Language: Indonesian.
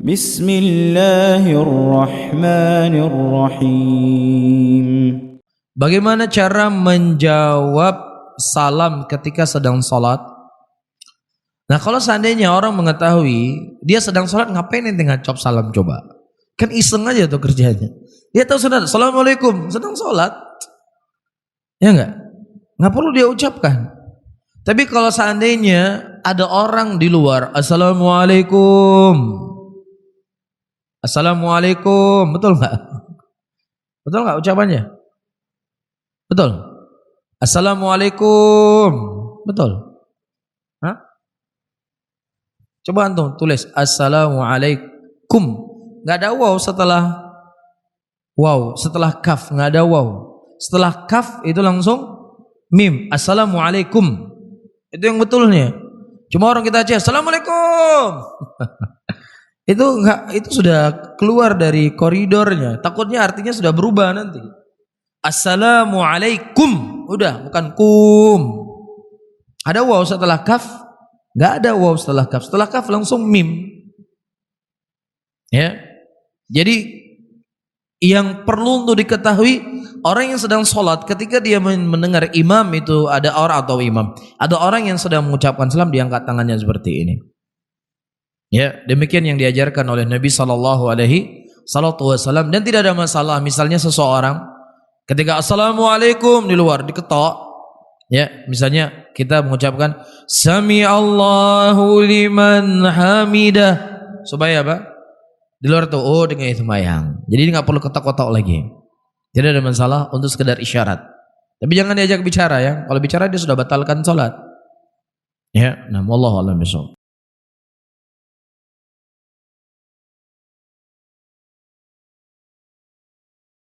Bismillahirrahmanirrahim. Bagaimana cara menjawab salam ketika sedang sholat? Nah, kalau seandainya orang mengetahui dia sedang sholat, ngapain ente ngacop salam coba? Kan iseng aja tuh kerjanya. Dia tahu sudah, assalamualaikum, sedang sholat. Ya enggak? Nggak perlu dia ucapkan. Tapi kalau seandainya ada orang di luar, assalamualaikum, assalamualaikum, betul nggak? Betul nggak ucapannya? Betul. Assalamualaikum, betul. Hah? Coba antum tulis assalamualaikum. Nggak ada waw setelah kaf, nggak ada waw. Setelah kaf itu langsung mim. Assalamualaikum. Itu yang betulnya. Cuma orang kita aja assalamualaikum. Itu sudah keluar dari koridornya. Takutnya artinya sudah berubah nanti. Assalamualaikum, udah bukan kum. Ada waw setelah kaf? Nggak ada waw setelah kaf. Setelah kaf langsung mim. Ya. Jadi yang perlu untuk diketahui, orang yang sedang sholat ketika dia mendengar imam itu ada orang atau imam, ada orang yang sedang mengucapkan salam, diangkat tangannya seperti ini. Ya, demikian yang diajarkan oleh Nabi Sallallahu Alaihi Wasallam, dan tidak ada masalah. Misalnya seseorang ketika assalamualaikum di luar diketok, ya, misalnya kita mengucapkan Sami Allahu liman hamidah, supaya apa? Di luar tuh oh dengan sembahyang. Jadi nggak perlu ketok-ketok lagi. Tidak ada masalah untuk sekedar isyarat. Tapi jangan diajak bicara ya. Kalau bicara dia sudah batalkan sholat. Ya, nah wallahu a'lam bishawab.